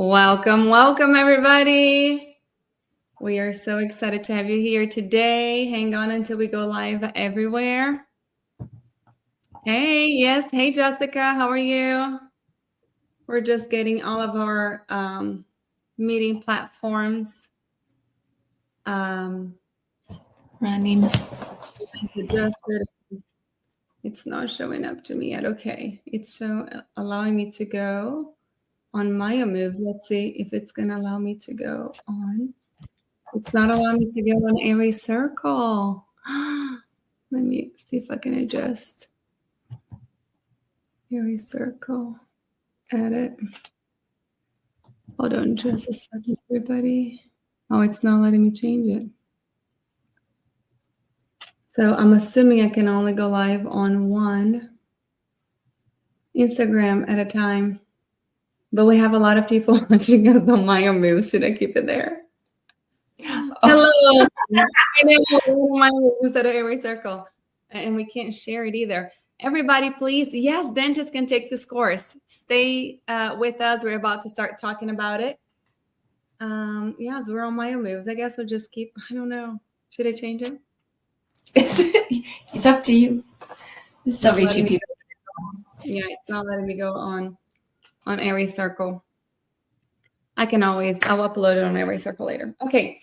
Welcome, welcome, everybody. We are so excited to have you here today. Hang on until we go live everywhere. Hey, yes. Hey, Jessica. How are you? We're just getting all of our meeting platforms running. Adjusted. It's not showing up to me yet. Okay. It's allowing me to go on Maya Moves. Let's see if it's going to allow me to go on. It's not allowing me to go on Airway Circle. Let me see if I can adjust. Airway Circle. Edit. Hold on just a second, everybody. Oh, it's not letting me change it. So I'm assuming I can only go live on one Instagram at a time. But we have a lot of people watching us on Maya Moves. Should I keep it there? Hello. I know Maya Moves instead of Airway Circle. And we can't share it either. Everybody, please. Yes, dentists can take this course. Stay with us. We're about to start talking about it. Yes, we're on Maya Moves. I guess we'll just keep, I don't know. Should I change it? It's up to you. It's still reaching people. Yeah, it's not letting me go on Airway Circle. I'll upload it on Airway Circle later. Okay.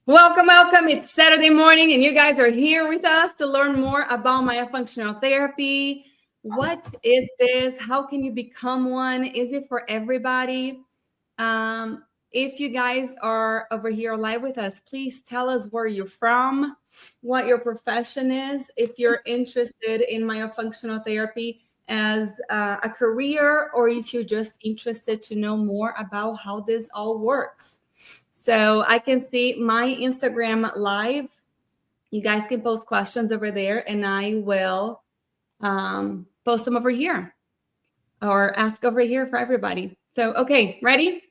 Welcome, welcome. It's Saturday morning and you guys are here with us to learn more about myofunctional therapy. What is this? How can you become one? Is it for everybody? If you guys are over here live with us, please tell us where you're from, what your profession is, if you're interested in myofunctional therapy as a career, or if you're just interested to know more about how this all works. So I can see my Instagram live. You guys can post questions over there and I will post them over here or ask over here for everybody. So, okay, ready?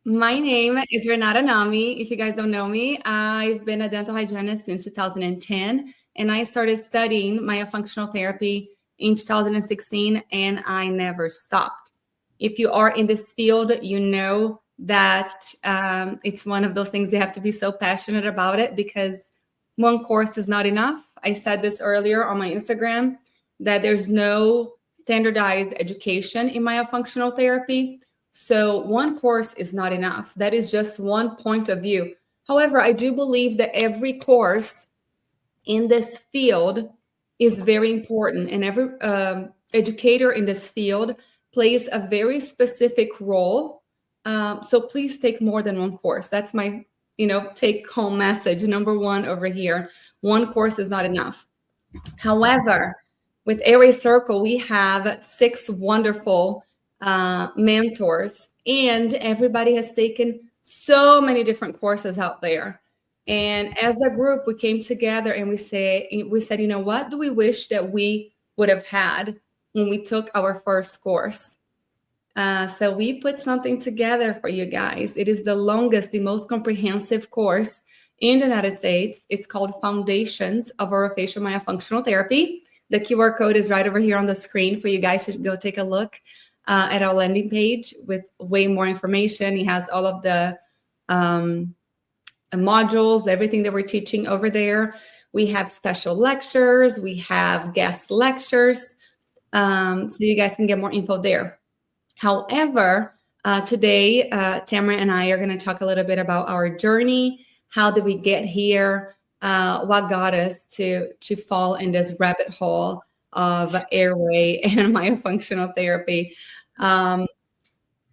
My name is Renata Nami. If you guys don't know me, I've been a dental hygienist since 2010, and I started studying myofunctional therapy in 2016, and I never stopped. If you are in this field, you know that it's one of those things you have to be so passionate about it because one course is not enough. I said this earlier on my Instagram, that there's no standardized education in myofunctional therapy. So one course is not enough. That is just one point of view. However, I do believe that every course in this field is very important, and every educator in this field plays a very specific role. So please take more than one course. That's my, take home message. Number one over here. One course is not enough. However, with Airway Circle, we have 6 wonderful mentors, and everybody has taken so many different courses out there. And as a group, we came together and we said, what do we wish that we would have had when we took our first course? So we put something together for you guys. It is the longest, the most comprehensive course in the United States. It's called Foundations of Orofacial Myofunctional Therapy. The QR code is right over here on the screen for you guys to go take a look at our landing page with way more information. He has all of the modules, everything that we're teaching over there. We have special lectures. We have guest lectures. So you guys can get more info there. However, today, Tamara and I are going to talk a little bit about our journey. How did we get here? What got us to fall in this rabbit hole of airway and myofunctional therapy.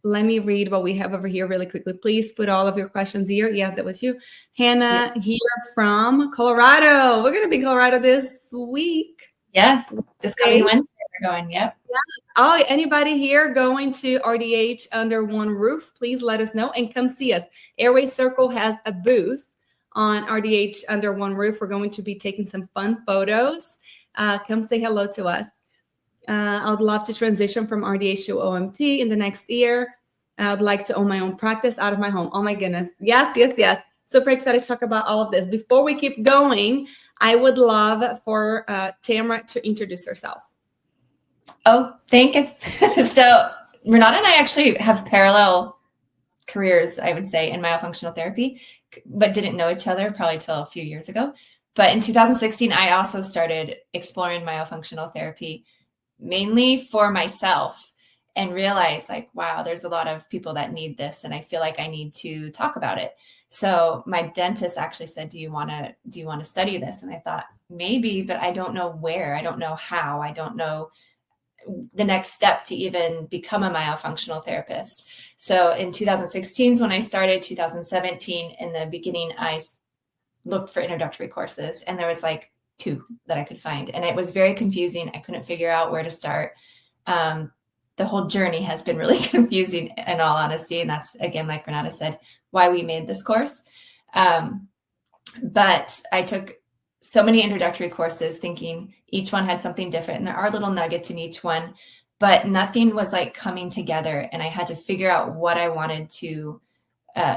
Let me read what we have over here really quickly. Please put all of your questions here. Yeah, that was you. Hannah here from Colorado. We're going to be in Colorado this week. Yes, this coming Wednesday we're going, yep. Yeah. Oh, anybody here going to RDH under one roof, please let us know and come see us. Airway Circle has a booth on RDH under one roof. We're going to be taking some fun photos. Come say hello to us. I would love to transition from RDH to OMT in the next year. I would like to own my own practice out of my home. Oh my goodness. Yes, yes, yes. Super excited to talk about all of this. Before we keep going, I would love for Tamara to introduce herself. Oh, thank you. So Renata and I actually have parallel careers, I would say, in myofunctional therapy, but didn't know each other probably till a few years ago. But in 2016, I also started exploring myofunctional therapy mainly for myself and realized like, wow, there's a lot of people that need this. And I feel like I need to talk about it. So my dentist actually said, do you want to study this? And I thought maybe, but I don't know where, I don't know how, I don't know the next step to even become a myofunctional therapist. So in 2016 is when I started. 2017, in the beginning, I looked for introductory courses, and there was like 2 that I could find. And it was very confusing. I couldn't figure out where to start. The whole journey has been really confusing, in all honesty. And that's, again, like Renata said, why we made this course. But I took so many introductory courses thinking each one had something different. And there are little nuggets in each one, but nothing was like coming together. And I had to figure out what I wanted to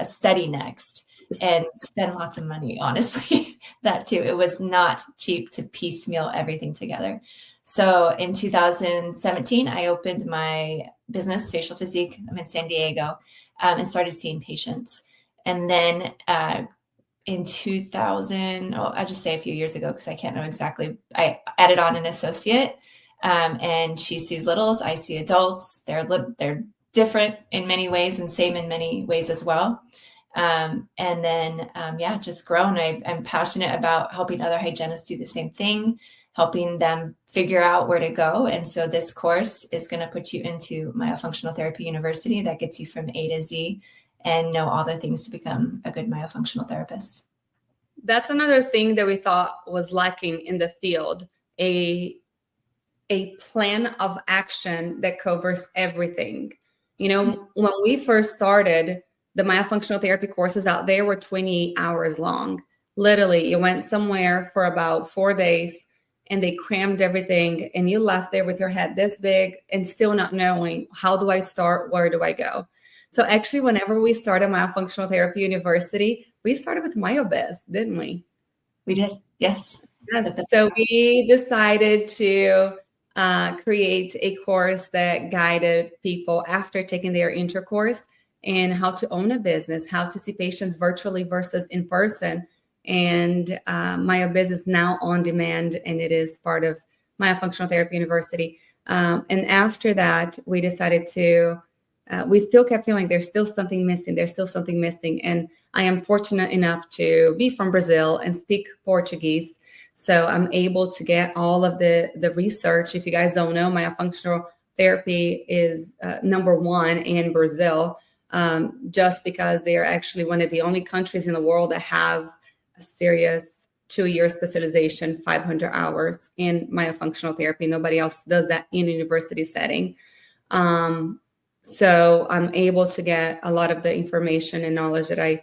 study next and spend lots of money, honestly. That too. It was not cheap to piecemeal everything together. So in 2017, I opened my business, Facial Physique. I'm in San Diego, and started seeing patients. And then in 2000, I'll just say a few years ago, because I can't know exactly, I added on an associate, and she sees littles, I see adults. They're different in many ways and same in many ways as well. And then, just grown. I'm passionate about helping other hygienists do the same thing, helping them figure out where to go. And so this course is going to put you into Myofunctional Therapy University that gets you from A to Z and know all the things to become a good myofunctional therapist. That's another thing that we thought was lacking in the field, a plan of action that covers everything. You know, when we first started, the myofunctional therapy courses out there were 20 hours long. Literally, you went somewhere for about 4 days and they crammed everything, and you left there with your head this big and still not knowing, how do I start? Where do I go? So actually, whenever we started Myofunctional Therapy University, we started with MyoBiz, didn't we? We did, yes. So we decided to create a course that guided people after taking their intro course and how to own a business, how to see patients virtually versus in person. And MyoBiz is now on demand, and it is part of Myofunctional Therapy University. And after that, we decided to, we still kept feeling there's still something missing. There's still something missing. And I am fortunate enough to be from Brazil and speak Portuguese. So I'm able to get all of the research. If you guys don't know, myofunctional therapy is #1 in Brazil, just because they are actually one of the only countries in the world that have a serious 2-year specialization, 500 hours in myofunctional therapy. Nobody else does that in a university setting. So I'm able to get a lot of the information and knowledge that I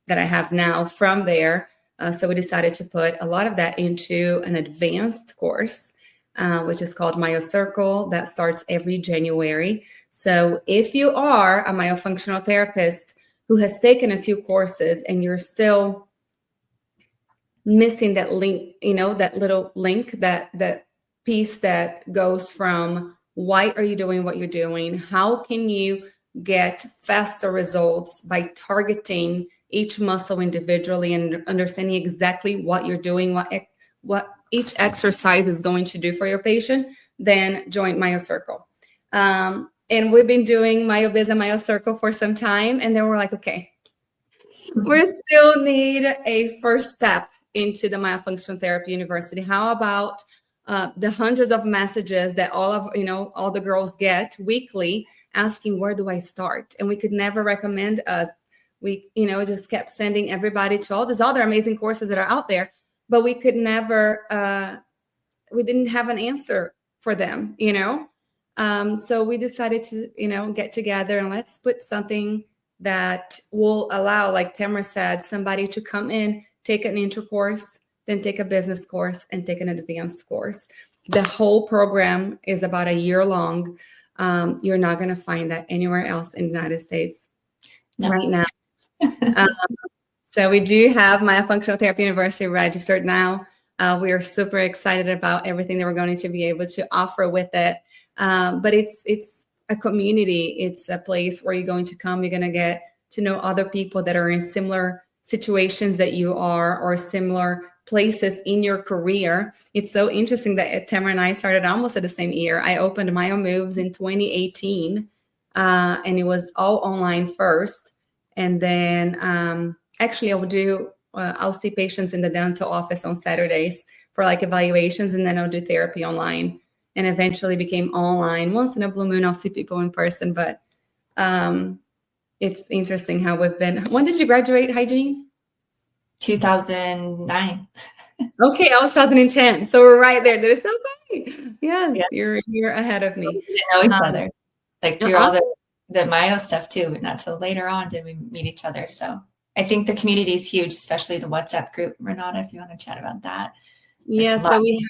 have now from there. So we decided to put a lot of that into an advanced course, which is called Airway Circle, that starts every January. So if you are a myofunctional therapist who has taken a few courses and you're still missing that link, you know, that little link, that piece that goes from why are you doing what you're doing? How can you get faster results by targeting each muscle individually and understanding exactly what you're doing, what each exercise is going to do for your patient? Then join Airway Circle. And we've been doing MyoBiz and Airway Circle for some time. And then we're like, okay, we still need a first step into the Myofunctional Therapy University. How about the hundreds of messages that all the girls get weekly asking, where do I start? And we could never recommend we just kept sending everybody to all these other amazing courses that are out there, but we could never, we didn't have an answer for them, So we decided to, get together and let's put something that will allow, like Tamara said, somebody to come in, take an intro course, then take a business course and take an advanced course. The whole program is about a year long. You're not going to find that anywhere else in the United States right now. So we do have Myofunctional Therapy University registered now. We are super excited about everything that we're going to be able to offer with it. But it's a community. It's a place where you're going to come. You're going to get to know other people that are in similar situations that you are, or similar places in your career. It's so interesting that Tamara and I started almost at the same year. I opened Myo Moves in 2018, and it was all online first. And then actually I'll see patients in the dental office on Saturdays for like evaluations, and then I'll do therapy online, and eventually became online. Once in a blue moon, I'll see people in person, but it's interesting how we've been. When did you graduate hygiene? 2009. Okay, I was 2010. So we're right there. There's somebody. Yes, yeah. You're ahead of me. We didn't know each other. Like through all the Myo stuff too. Not till later on did we meet each other. So I think the community is huge, especially the WhatsApp group. Renata, if you want to chat about that. Yeah, so we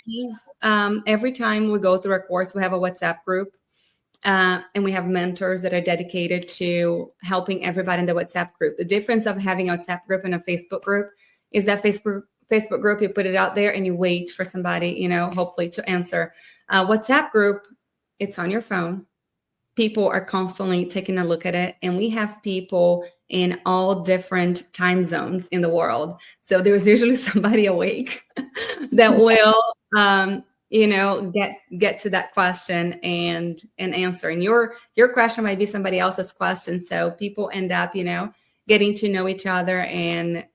have, every time we go through a course, we have a WhatsApp group. And we have mentors that are dedicated to helping everybody in the WhatsApp group. The difference of having a WhatsApp group and a Facebook group is that Facebook group, you put it out there and you wait for somebody, hopefully to answer. WhatsApp group, it's on your phone. People are constantly taking a look at it, and we have people in all different time zones in the world. So there's usually somebody awake that will get to that question and answer. And your question might be somebody else's question. So people end up, getting to know each other. And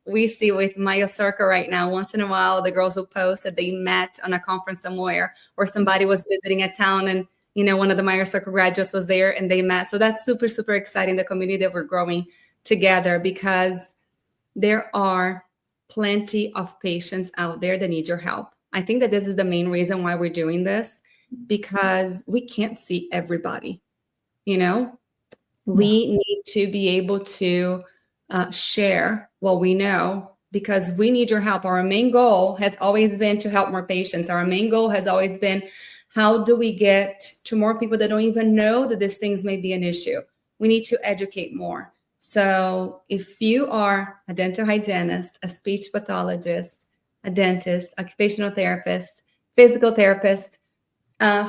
we see with Myo Circle right now, once in a while, the girls will post that they met on a conference somewhere, or somebody was visiting a town and, one of the Myo Circle graduates was there and they met. So that's super, super exciting, the community that we're growing together, because there are plenty of patients out there that need your help. I think that this is the main reason why we're doing this, because we can't see everybody. We need to be able to share what we know, because we need your help. Our main goal has always been to help more patients. Our main goal has always been, how do we get to more people that don't even know that these things may be an issue? We need to educate more. So if you are a dental hygienist, a speech pathologist, a dentist, occupational therapist, physical therapist,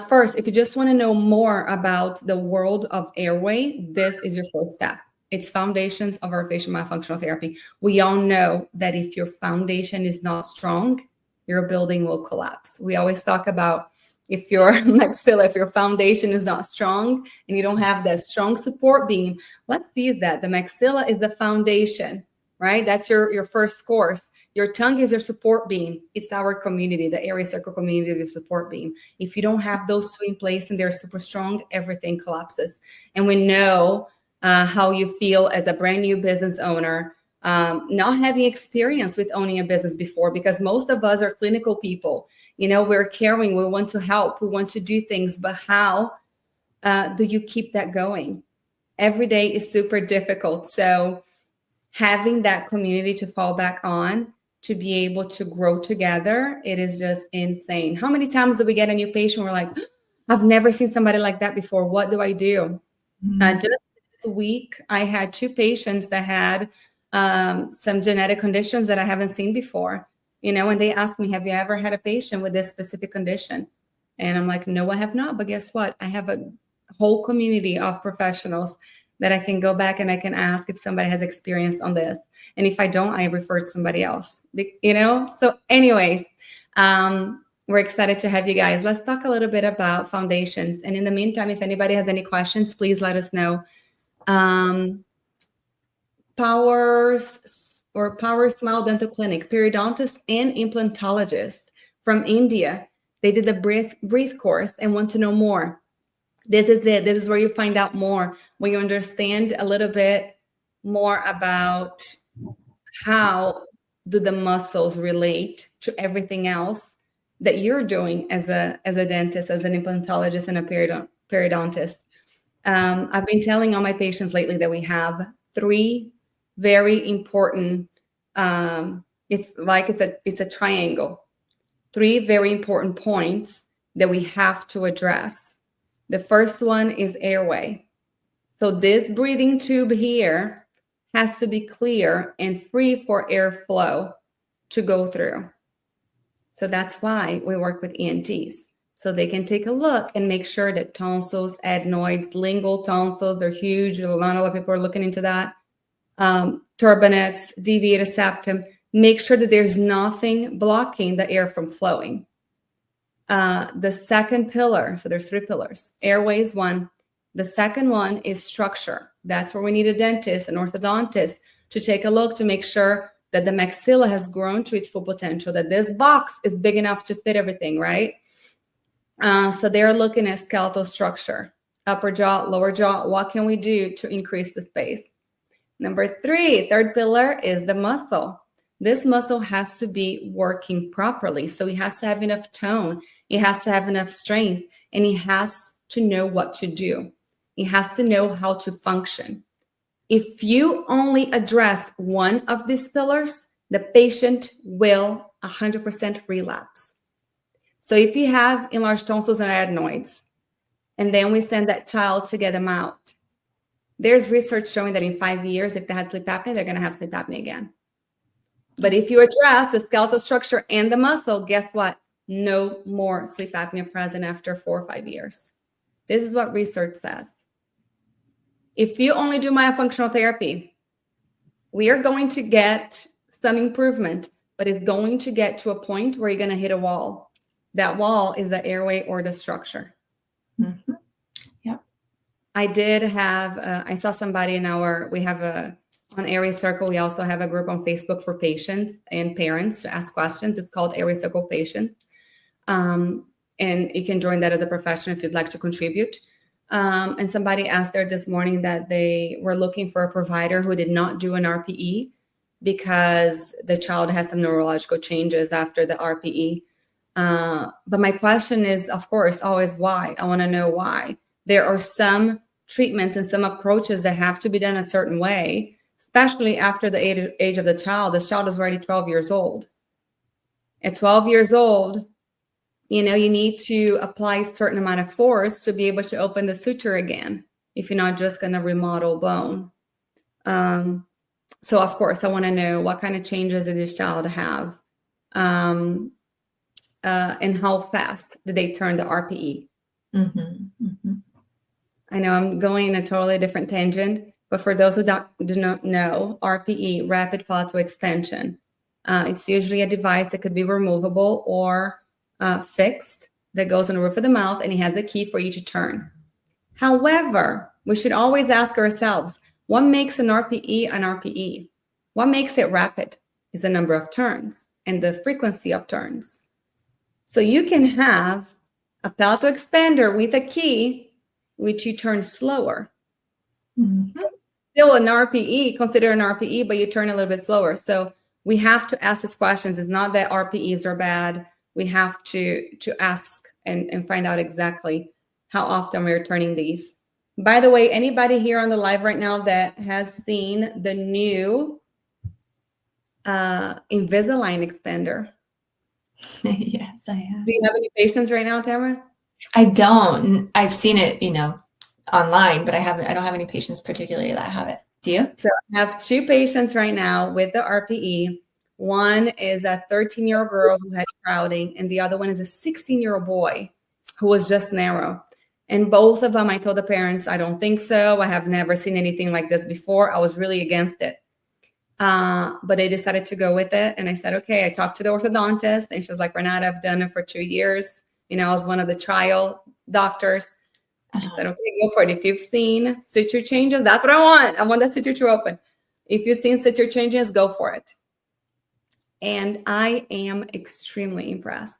first, if you just want to know more about the world of airway, this is your first step. It's foundations of orofacial myofunctional therapy. We all know that if your foundation is not strong, your building will collapse. We always talk about, if your maxilla, if your foundation is not strong and you don't have that strong support beam, let's use that. The maxilla is the foundation, right? That's your first course. Your tongue is your support beam. It's our community. The Airway Circle community is your support beam. If you don't have those two in place and they're super strong, everything collapses. And we know how you feel as a brand new business owner, not having experience with owning a business before, because most of us are clinical people. We're caring, we want to help, we want to do things, but how do you keep that going? Every day is super difficult. So having that community to fall back on, to be able to grow together, it is just insane. How many times do we get a new patient? We're like, I've never seen somebody like that before. What do I do? Just this week, I had 2 patients that had some genetic conditions that I haven't seen before. And they asked me, have you ever had a patient with this specific condition? And I'm like, no, I have not. But guess what? I have a whole community of professionals that I can go back and I can ask if somebody has experience on this. And if I don't, I refer to somebody else, So anyways, we're excited to have you guys. Let's talk a little bit about foundations. And in the meantime, if anybody has any questions, please let us know. Power Smile Dental Clinic, periodontist and implantologist from India. They did the breathe course and want to know more. This is it. This is where you find out more, when you understand a little bit more about how do the muscles relate to everything else that you're doing as a dentist, as an implantologist, and a periodontist. I've been telling all my patients lately that we have 3 very important, it's a triangle, 3 very important points that we have to address. The first one is airway. So this breathing tube here has to be clear and free for airflow to go through. So that's why we work with ENTs. So they can take a look and make sure that tonsils, adenoids, lingual tonsils are huge. Not a lot of people are looking into that. Turbinates, deviated septum. Make sure that there's nothing blocking the air from flowing. The second pillar, so there's 3 pillars. Airway is one. The second one is structure. That's where we need a dentist, an orthodontist, to take a look to make sure that the maxilla has grown to its full potential, that this box is big enough to fit everything, right? So they're looking at skeletal structure, upper jaw, lower jaw. What can we do to increase the space? Number 3, third pillar is the muscle. This muscle has to be working properly. So it has to have enough tone. It has to have enough strength, and it has to know what to do. It has to know how to function. If you only address one of these pillars, the patient will 100% relapse. So if you have enlarged tonsils and adenoids, and then we send that child to get them out, there's research showing that in 5 years, if they had sleep apnea, they're going to have sleep apnea again. But if you address the skeletal structure and the muscle, guess what? No more sleep apnea present after 4 or 5 years. This is what research says. If you only do myofunctional therapy, we are going to get some improvement, but it's going to get to a point where you're going to hit a wall. That wall is the airway or the structure. Mm-hmm. Yeah. I did have, I saw somebody on Airway Circle, we also have a group on Facebook for patients and parents to ask questions. It's called Airway Circle Patients. And you can join that as a professional if you'd like to contribute. And somebody asked there this morning that they were looking for a provider who did not do an RPE because the child has some neurological changes after the RPE. But my question is, of course, always why? I want to know why. There are some treatments and some approaches that have to be done a certain way, especially after the age of the child. The child is already 12 years old. At 12 years old, you need to apply a certain amount of force to be able to open the suture again, if you're not just going to remodel bone. So, of course, I want to know what kind of changes did this child have, and how fast did they turn the RPE? Mm-hmm. Mm-hmm. I know I'm going a totally different tangent, but for those who do not know, RPE, rapid palatal expansion, it's usually a device that could be removable or fixed that goes on the roof of the mouth, and it has a key for you to turn. However, we should always ask ourselves, what makes an RPE an RPE? What makes it rapid is the number of turns and the frequency of turns. So you can have a palatal expander with a key, which you turn slower. Mm-hmm. Still an RPE, consider an RPE, but you turn a little bit slower. So we have to ask these questions. It's not that RPEs are bad. We have to ask and find out exactly how often we're turning these. By the way, anybody here on the live right now that has seen the new Invisalign expander? Yes, I have. Do you have any patients right now, Tamara? I don't. I've seen it, online, but I don't have any patients particularly that have it. Do you? So I have 2 patients right now with the RPE. One is a 13-year-old girl who had crowding, and the other one is a 16-year-old boy who was just narrow. And both of them, I told the parents, I don't think so. I have never seen anything like this before. I was really against it. But they decided to go with it. And I said, okay, I talked to the orthodontist, and she was like, Renata, I've done it for 2 years. I was one of the trial doctors. I said, okay, go for it. If you've seen suture changes, that's what I want. I want that suture to open. If you've seen suture changes, go for it. And I am extremely impressed.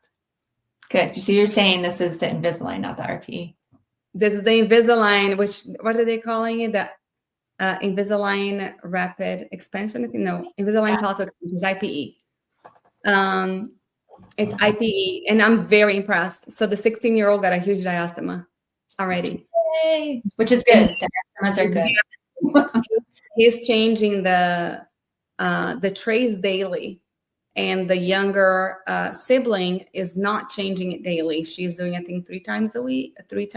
Good. So you're saying this is the Invisalign, not the RPE. This is the Invisalign, what are they calling it? The Invisalign Rapid Expansion? No, Invisalign Palatal Expansion is IPE. It's IPE, and I'm very impressed. So the 16-year-old got a huge diastema already. Yay. Which is good. The diastemas are good. He's changing the trays daily. And the younger sibling is not changing it daily. She's doing, I think, 2 or 3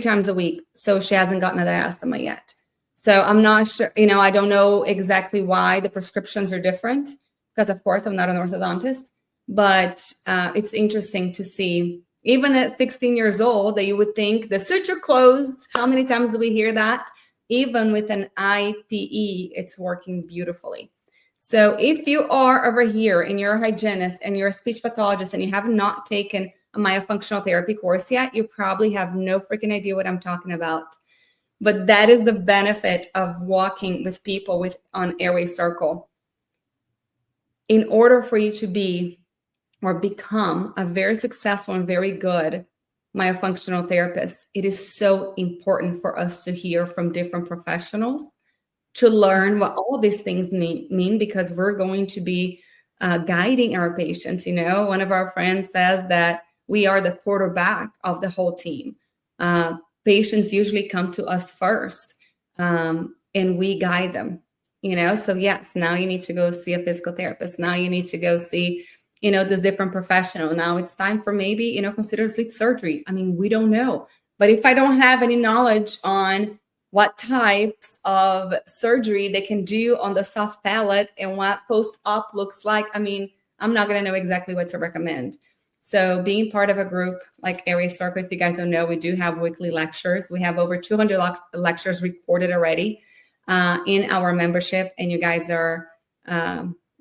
times a week. So she hasn't gotten a diastema yet. So I'm not sure, I don't know exactly why the prescriptions are different because, of course, I'm not an orthodontist. But it's interesting to see, even at 16 years old, that you would think the suture closed. How many times do we hear that? Even with an IPE, it's working beautifully. So if you are over here and you're a hygienist and you're a speech pathologist and you have not taken a myofunctional therapy course yet, you probably have no freaking idea what I'm talking about. But that is the benefit of walking with people on Airway Circle. In order for you to be or become a very successful and very good myofunctional therapist, it is so important for us to hear from different professionals, to learn what all these things mean, because we're going to be guiding our patients. One of our friends says that we are the quarterback of the whole team. Patients usually come to us first, and we guide them. So yes, now you need to go see a physical therapist. Now you need to go see this different professional. Now it's time for maybe, consider sleep surgery. I mean, we don't know. But if I don't have any knowledge on what types of surgery they can do on the soft palate and what post-op looks like, I mean, I'm not going to know exactly what to recommend. So being part of a group like Airway Circle, if you guys don't know, we do have weekly lectures. We have over 200 lectures recorded already in our membership, and you guys are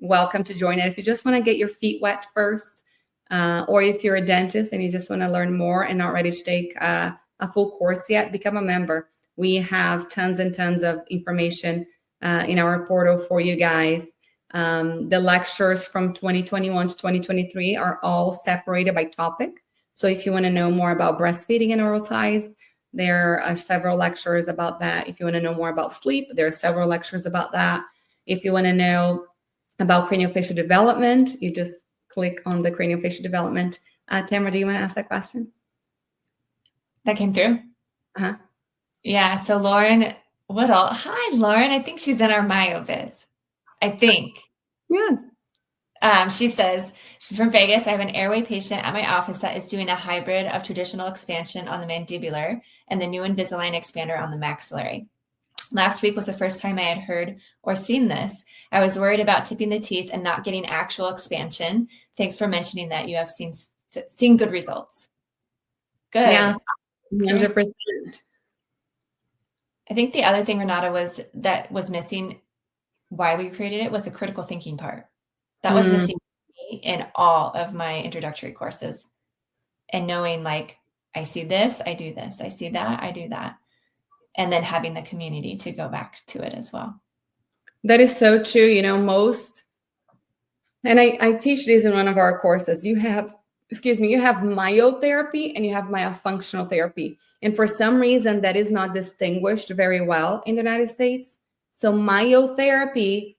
welcome to join it if you just want to get your feet wet first, or if you're a dentist and you just want to learn more and not ready to take a full course yet, become a member. We have tons and tons of information in our portal for you guys. The lectures from 2021 to 2023 are all separated by topic. So if you want to know more about breastfeeding and oral ties, there are several lectures about that. If you want to know more about sleep, there are several lectures about that. If you want to know about craniofacial development, you just click on the craniofacial development. Tamara, do you want to ask that question? That came through? Uh-huh. Yeah, so Lauren Woodall. Hi, Lauren. I think she's in our MyoViz. I think. Yeah. She says she's from Vegas. I have an airway patient at my office that is doing a hybrid of traditional expansion on the mandibular and the new Invisalign expander on the maxillary. Last week was the first time I had heard or seen this. I was worried about tipping the teeth and not getting actual expansion. Thanks for mentioning that you have seen good results. Good. Yeah, 100%. I think the other thing, Renata, was missing, why we created it, was the critical thinking part. That was missing in all of my introductory courses. And knowing, like, I see this, I do this. I see that, I do that. And then having the community to go back to it as well. That is so true. And I teach this in one of our courses. You have myotherapy and you have myofunctional therapy. And for some reason, that is not distinguished very well in the United States. So myotherapy,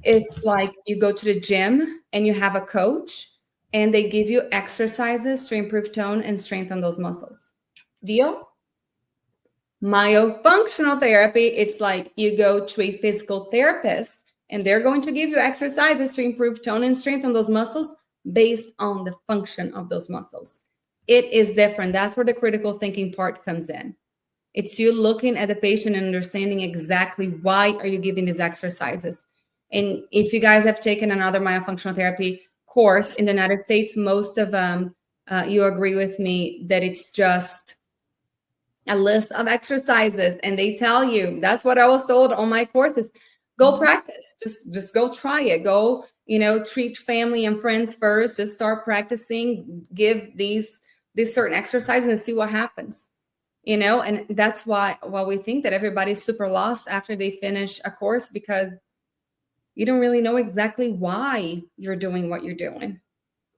it's like you go to the gym and you have a coach and they give you exercises to improve tone and strengthen those muscles. Deal? Myofunctional therapy, it's like you go to a physical therapist and they're going to give you exercises to improve tone and strengthen those muscles based on the function of those muscles. It is different. That's where the critical thinking part comes in. It's you looking at the patient and understanding exactly why are you giving these exercises. And if you guys have taken another myofunctional therapy course in the United States, most of them, you agree with me that it's just a list of exercises, and they tell you, that's what I was told on my courses. Go practice, just go try it. Go, treat family and friends first. Just start practicing, give these certain exercises and see what happens. And that's why we think that everybody's super lost after they finish a course, because you don't really know exactly why you're doing what you're doing.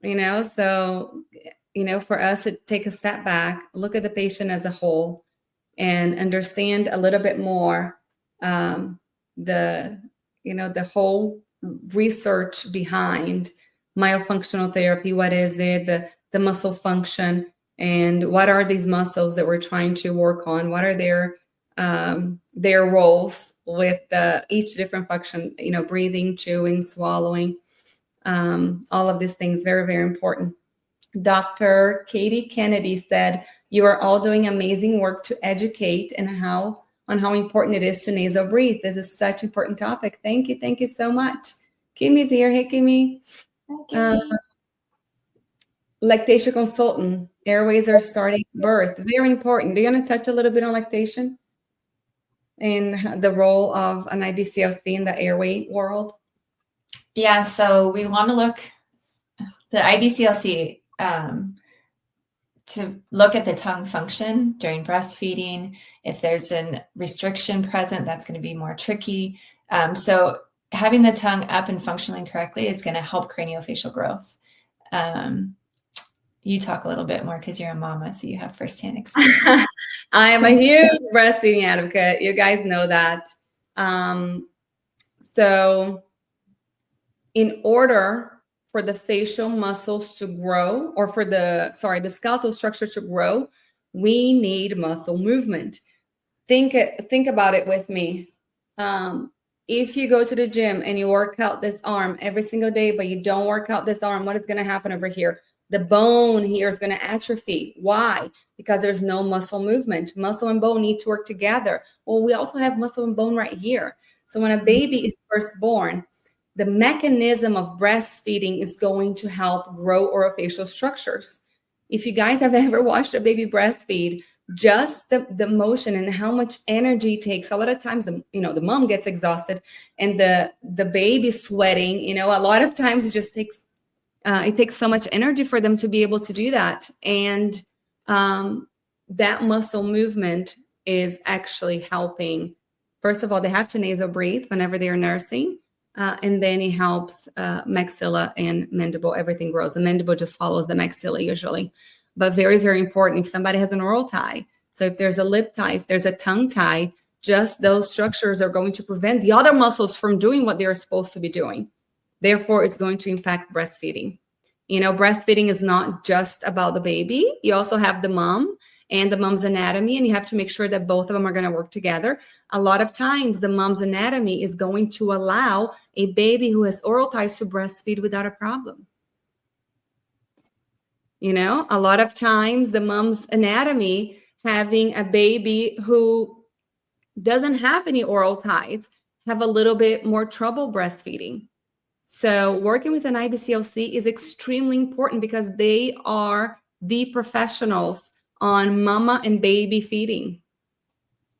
So, for us to take a step back, look at the patient as a whole, and understand a little bit more the whole research behind myofunctional therapy. What is it? The muscle function, and what are these muscles that we're trying to work on? What are their roles with each different function? Breathing, chewing, swallowing, all of these things, very, very important. Dr. Katie Kennedy said, "You are all doing amazing work to educate on how important it is to nasal breathe. This is such an important topic." Thank you so much. Kimmy's here. Hey, Kimmy. Hi, Kimmy. Lactation consultant. Airways are starting birth. Very important. Do you want to touch a little bit on lactation and the role of an IBCLC in the airway world? Yeah, so we want to look the IBCLC to look at the tongue function during breastfeeding. If there's a restriction present, that's going to be more tricky. So having the tongue up and functioning correctly is going to help craniofacial growth. You talk a little bit more because you're a mama, so you have firsthand experience. I am a huge breastfeeding advocate. You guys know that. So in order for the facial muscles to grow, or for the skeletal structure to grow, we need muscle movement. Think about it with me. If you go to the gym and you work out this arm every single day, but you don't work out this arm, what is going to happen over here? The bone here is going to atrophy. Why? Because there's no muscle movement. Muscle and bone need to work together. Well, we also have muscle and bone right here. So when a baby is first born, the mechanism of breastfeeding is going to help grow orofacial structures. If you guys have ever watched a baby breastfeed, just the motion and how much energy it takes. A lot of times, the mom gets exhausted and the baby's sweating. A lot of times it just takes so much energy for them to be able to do that. And that muscle movement is actually helping. First of all, they have to nasal breathe whenever they are nursing. And then it helps maxilla and mandible. Everything grows. The mandible just follows the maxilla usually. But very, very important if somebody has an oral tie. So if there's a lip tie, if there's a tongue tie, just those structures are going to prevent the other muscles from doing what they're supposed to be doing. Therefore, it's going to impact breastfeeding. Breastfeeding is not just about the baby. You also have the mom and the mom's anatomy, and you have to make sure that both of them are going to work together. A lot of times, the mom's anatomy is going to allow a baby who has oral ties to breastfeed without a problem. A lot of times, the mom's anatomy, having a baby who doesn't have any oral ties, have a little bit more trouble breastfeeding. So working with an IBCLC is extremely important because they are the professionals on mama and baby feeding.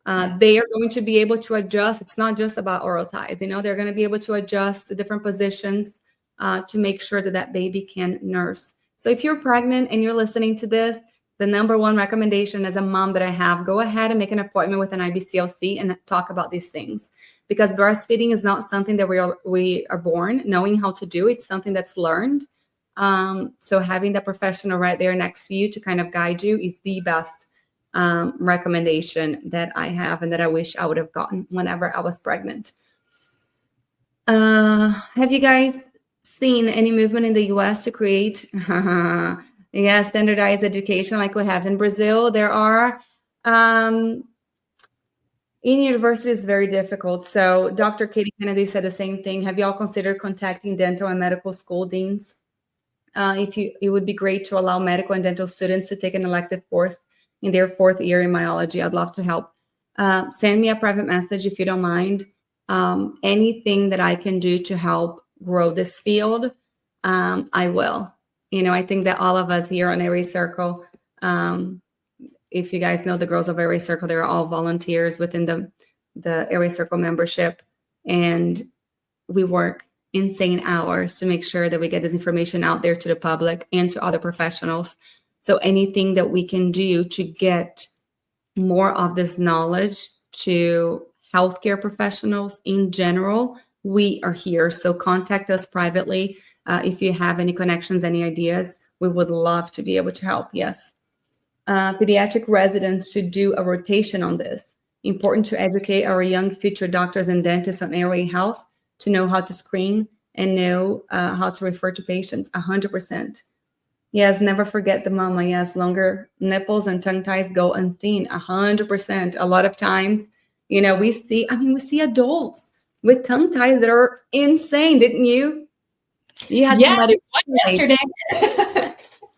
They are going to be able to adjust. It's not just about oral ties. They're going to be able to adjust the different positions to make sure that baby can nurse. So if you're pregnant and you're listening to this, the number one recommendation as a mom that I have, go ahead and make an appointment with an IBCLC and talk about these things. Because breastfeeding is not something that we are born knowing how to do. It's something that's learned. So having the professional right there next to you to kind of guide you is the best recommendation that I have and that I wish I would have gotten whenever I was pregnant. Have you guys seen any movement in the US to create standardized education like we have in Brazil? There are. In university is very difficult. So Dr. Katie Kennedy said the same thing. Have y'all considered contacting dental and medical school deans? It would be great to allow medical and dental students to take an elective course in their 4th year in myology. I'd love to help. Send me a private message if you don't mind. Anything that I can do to help grow this field, I will. I think that all of us here on Airway Circle, if you guys know the girls of Airway Circle, they're all volunteers within the Airway Circle membership. And we work insane hours to make sure that we get this information out there to the public and to other professionals. So anything that we can do to get more of this knowledge to healthcare professionals in general, we are here. So contact us privately. If you have any connections, any ideas, we would love to be able to help. Yes. Pediatric residents should do a rotation on this. Important to educate our young future doctors and dentists on airway health to know how to screen and know how to refer to patients. 100%. Yes, never forget the mama. Yes, longer nipples and tongue ties go unseen. 100%. A lot of times, we see adults with tongue ties that are insane, didn't you? You had somebody yesterday.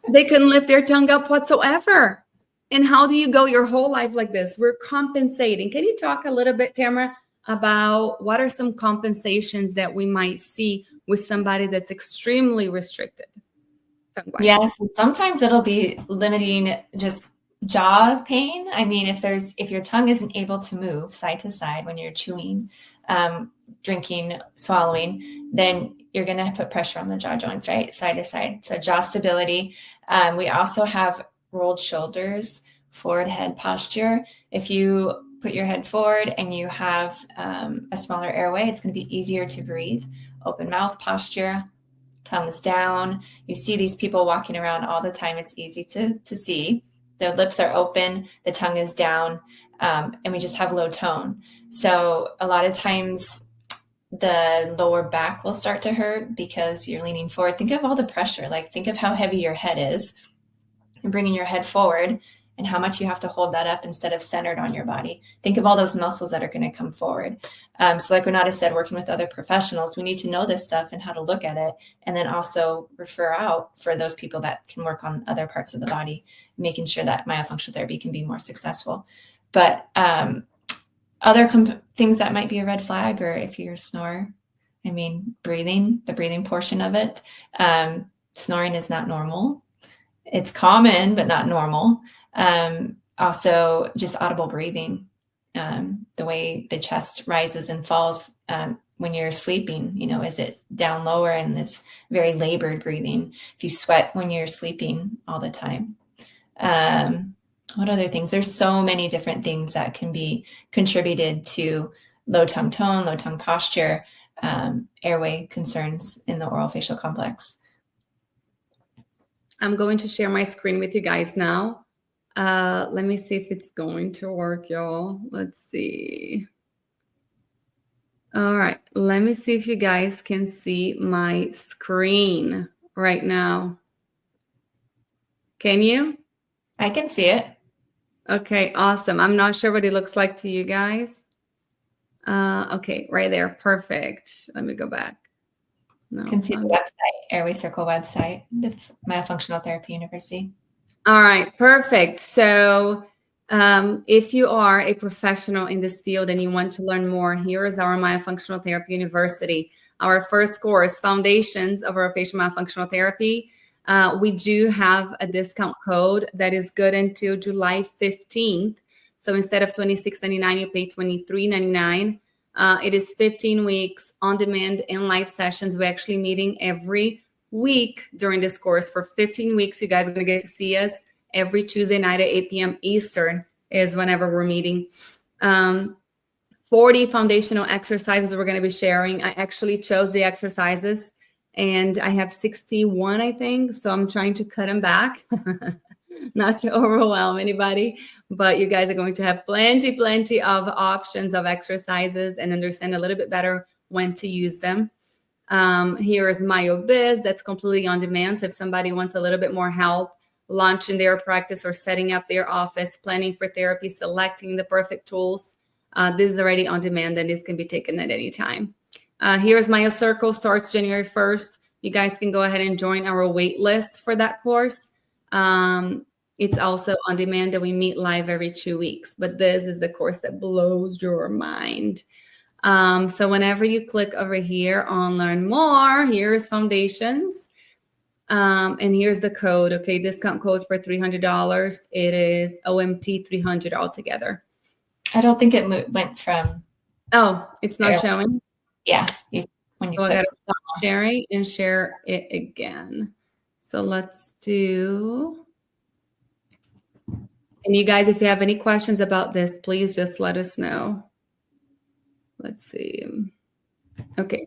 They couldn't lift their tongue up whatsoever. And how do you go your whole life like this? We're compensating. Can you talk a little bit, Tamara, about what are some compensations that we might see with somebody that's extremely restricted? tongue-wise. Yes, sometimes it'll be limiting just jaw pain. I mean, if your tongue isn't able to move side to side when you're chewing, drinking, swallowing, then you're going to put pressure on the jaw joints, right? Side to side. So jaw stability. We also have rolled shoulders, forward head posture. If you put your head forward and you have a smaller airway, it's going to be easier to breathe. Open mouth posture, tongues down. You see these people walking around all the time. It's easy to see. Their lips are open, the tongue is down, and we just have low tone. So a lot of times the lower back will start to hurt because you're leaning forward. Think of all the pressure. Like, think of how heavy your head is. You're bringing your head forward and how much you have to hold that up instead of centered on your body. Think of all those muscles that are going to come forward. So like Renata said, working with other professionals, we need to know this stuff and how to look at it, and then also refer out for those people that can work on other parts of the body, making sure that myofunctional therapy can be more successful. But other things that might be a red flag, or if you're a snorer, I mean, breathing, the breathing portion of it, snoring is not normal. It's common, but not normal. Also just audible breathing, the way the chest rises and falls when you're sleeping, is it down lower, and it's very labored breathing. If you sweat when you're sleeping all the time. What other things? There's so many different things that can be contributed to low tongue tone, low tongue posture, airway concerns in the orofacial complex. I'm going to share my screen with you guys now. Let me see if it's going to work, y'all. Let's see. All right. Let me see if you guys can see my screen right now. Can you? I can see it. Okay, awesome. I'm not sure what it looks like to you guys. Okay, right there. Perfect. Let me go back. No, you can see the website, Airway Circle website, the Myofunctional Therapy University. All right, perfect. So if you are a professional in this field and you want to learn more, here is our Myofunctional Therapy University. Our first course, Foundations of Orofacial Myofunctional Therapy. We do have a discount code that is good until July 15th. So instead of $26.99, you pay $23.99. It is 15 weeks on demand and live sessions. We're actually meeting every week during this course for 15 weeks. You guys are going to get to see us every Tuesday night at 8 p.m. Eastern is whenever we're meeting. 40 foundational exercises we're going to be sharing. I actually chose the exercises, and I have 61, I think. So I'm trying to cut them back, not to overwhelm anybody, but you guys are going to have plenty of options of exercises and understand a little bit better when to use them. Here is MyoBiz, that's completely on demand. So if somebody wants a little bit more help launching their practice or setting up their office, planning for therapy, selecting the perfect tools, this is already on demand, and this can be taken at any time. Here's Airway Circle, starts January 1st. You guys can go ahead and join our wait list for that course. It's also on demand, and we meet live every 2 weeks. But this is the course that blows your mind. So whenever you click over here on Learn More, here's Foundations. And here's the code. Okay, discount code for $300. It is OMT 300 altogether. I don't think it went from. Oh, it's not showing? Yeah. When you so I gotta stop sharing and share it again. So let's do. And you guys, if you have any questions about this, please just let us know. Let's see. Okay.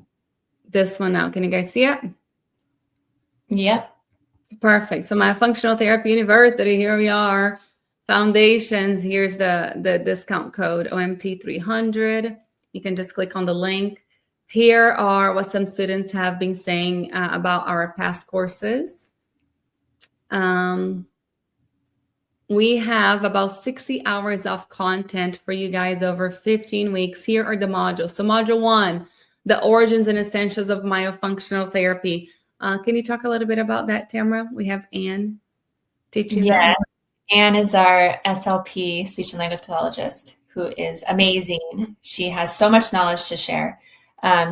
This one now. Can you guys see it? Yep. Perfect. So Myofunctional Therapy University, here we are. Foundations. Here's the discount code OMT 300. You can just click on the link. Here are what some students have been saying about our past courses. We have about 60 hours of content for you guys over 15 weeks. Here are the modules. So module 1, the origins and essentials of myofunctional therapy. Can you talk a little bit about that, Tamara? We have Anne teaching. Yes. Anne is our SLP, speech and language pathologist, who is amazing. She has so much knowledge to share.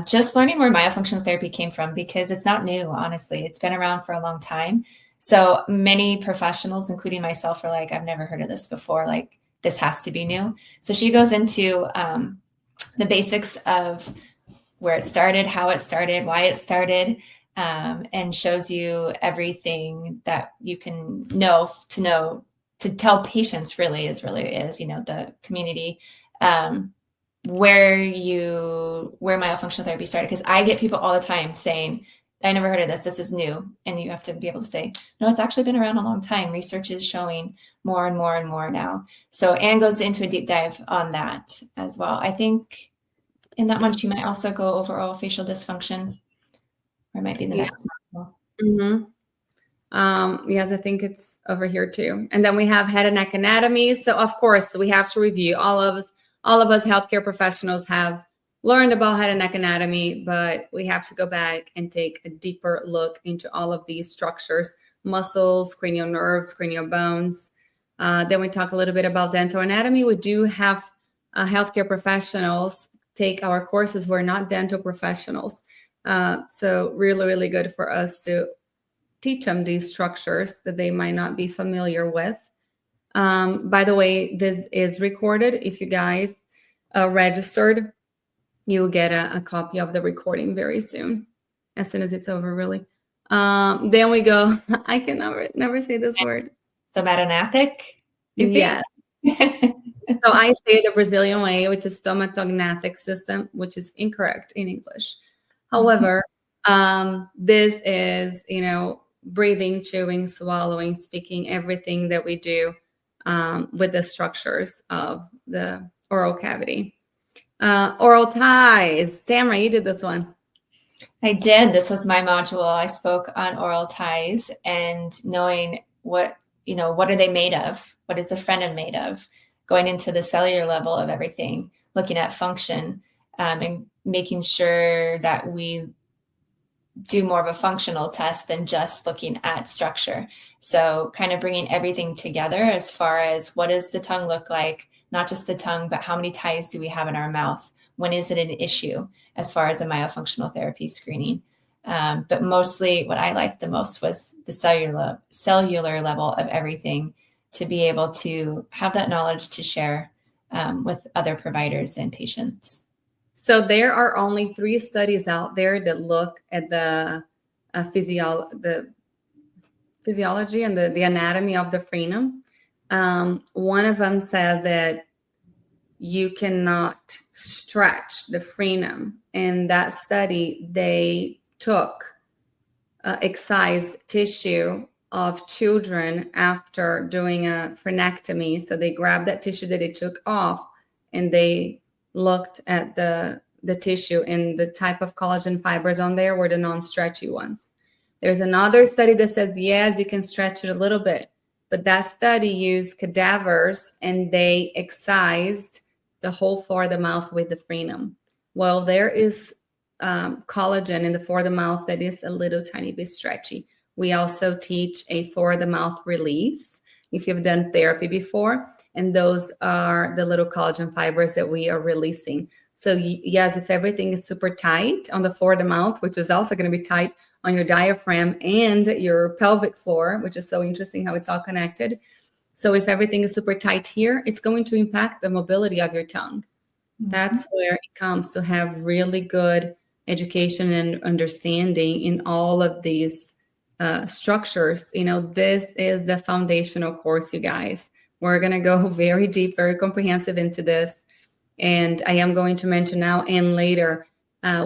Just learning where myofunctional therapy came from, because it's not new, honestly. It's been around for a long time. So many professionals, including myself, are like, I've never heard of this before. Like, this has to be new. So she goes into the basics of where it started, how it started, why it started, and shows you everything that you can know to tell patients really is, the community, where myofunctional therapy started. Because I get people all the time saying, I never heard of this. This is new. And you have to be able to say, no, it's actually been around a long time. Research is showing more and more and more now. So Anne goes into a deep dive on that as well. I think in that one, she might also go over orofacial dysfunction, or it might be the next one. Mm-hmm. Yes, I think it's over here too. And then we have head and neck anatomy. So of course, we have to review. All of us healthcare professionals have learned about head and neck anatomy, but we have to go back and take a deeper look into all of these structures: muscles, cranial nerves, cranial bones. Then we talk a little bit about dental anatomy. We do have healthcare professionals take our courses. We're not dental professionals. So really, really good for us to teach them these structures that they might not be familiar with. By the way, this is recorded. If you guys are registered, you'll get a copy of the recording very soon, as soon as it's over, really. Then we go, I can never say this word. Somatognathia? Yes. So I say the Brazilian way, which is stomatognathia system, which is incorrect in English. However, this is, breathing, chewing, swallowing, speaking, everything that we do with the structures of the oral cavity. Oral ties. Tamara, you did this one. I did. This was my module. I spoke on oral ties and knowing what are they made of? What is the frenum made of? Going into the cellular level of everything, looking at function, and making sure that we do more of a functional test than just looking at structure. So kind of bringing everything together as far as what does the tongue look like, not just the tongue, but how many ties do we have in our mouth? When is it an issue as far as a myofunctional therapy screening? But mostly what I liked the most was the cellular level of everything, to be able to have that knowledge to share with other providers and patients. So there are only 3 studies out there that look at the physiology and the anatomy of the frenum. One of them says that you cannot stretch the frenum. In that study, they took excised tissue of children after doing a frenectomy. So they grabbed that tissue that they took off and they looked at the tissue, and the type of collagen fibers on there were the non-stretchy ones. There's another study that says, yes, you can stretch it a little bit, but that study used cadavers and they excised the whole floor of the mouth with the frenum. Well, there is collagen in the floor of the mouth that is a little tiny bit stretchy. We also teach a floor of the mouth release if you've done therapy before, and those are the little collagen fibers that we are releasing. So yes, if everything is super tight on the floor of the mouth, which is also going to be tight on your diaphragm and your pelvic floor, which is so interesting how it's all connected. So if everything is super tight here, it's going to impact the mobility of your tongue. Mm-hmm. That's where it comes to have really good education and understanding in all of these structures. This is the foundational course, you guys. We're going to go very deep, very comprehensive into this. And I am going to mention now and later,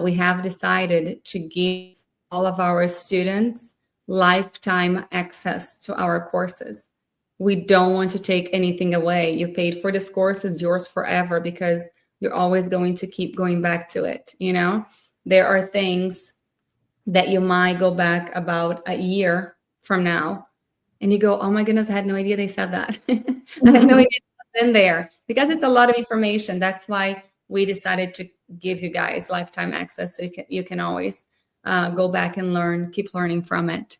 we have decided to give all of our students lifetime access to our courses. We don't want to take anything away. You paid for this course, it's yours forever, because you're always going to keep going back to it. There are things that you might go back about a year from now and you go, oh my goodness, I had no idea they said that. I had no idea it was in there, because it's a lot of information. That's why we decided to give you guys lifetime access, so you can always go back and learn, keep learning from it.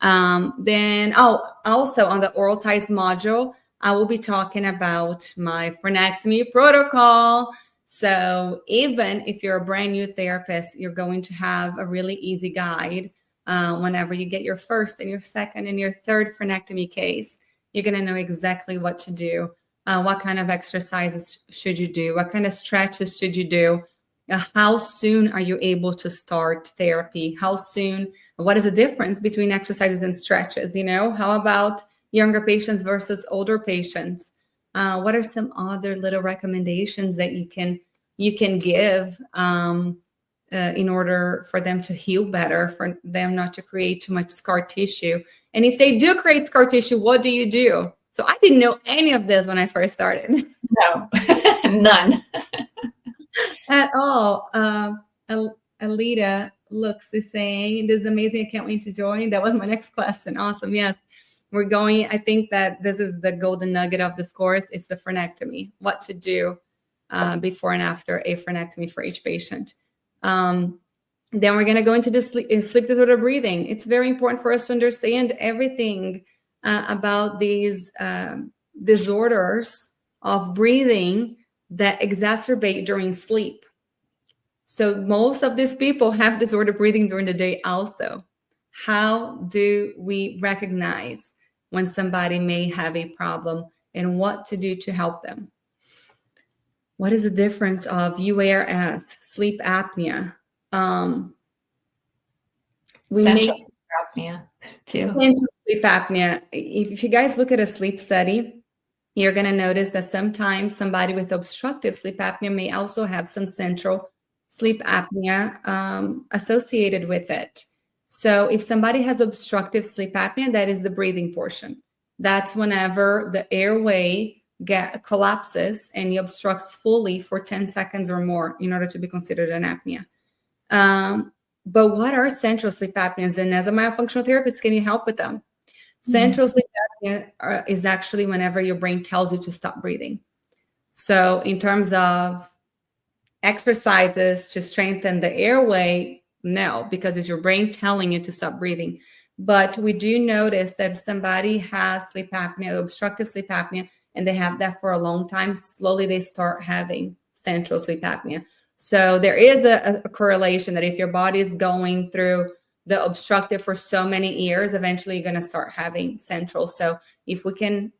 Then also on the oral ties module, I will be talking about my frenectomy protocol. So even if you're a brand new therapist, you're going to have a really easy guide Whenever you get your first and your second and your third frenectomy case, you're going to know exactly what to do. What kind of exercises should you do? What kind of stretches should you do? How soon are you able to start therapy? How soon? What is the difference between exercises and stretches? How about younger patients versus older patients? What are some other little recommendations that you can give in order for them to heal better, for them not to create too much scar tissue? And if they do create scar tissue, what do you do? So I didn't know any of this when I first started. No, none. At all. Alita is saying, this is amazing. I can't wait to join. That was my next question. Awesome. Yes. We're going, I think that this is the golden nugget of this course. It's the frenectomy, what to do before and after a frenectomy for each patient. Then we're going to go into the sleep disorder breathing. It's very important for us to understand everything about these disorders of breathing that exacerbate during sleep. So most of these people have disordered breathing during the day also. How do we recognize when somebody may have a problem and what to do to help them? What is the difference of UARS, sleep apnea? Central apnea too. Central sleep apnea. If you guys look at a sleep study, you're going to notice that sometimes somebody with obstructive sleep apnea may also have some central sleep apnea associated with it. So if somebody has obstructive sleep apnea, that is the breathing portion. That's whenever the airway collapses and it obstructs fully for 10 seconds or more in order to be considered an apnea. But what are central sleep apneas? And as a myofunctional therapist, can you help with them? Central sleep apnea is actually whenever your brain tells you to stop breathing. So in terms of exercises to strengthen the airway, no, because it's your brain telling you to stop breathing. But we do notice that if somebody has sleep apnea, obstructive sleep apnea, and they have that for a long time, slowly they start having central sleep apnea. So there is a correlation that if your body is going through the obstructive for so many years, eventually you're going to start having central. So if we can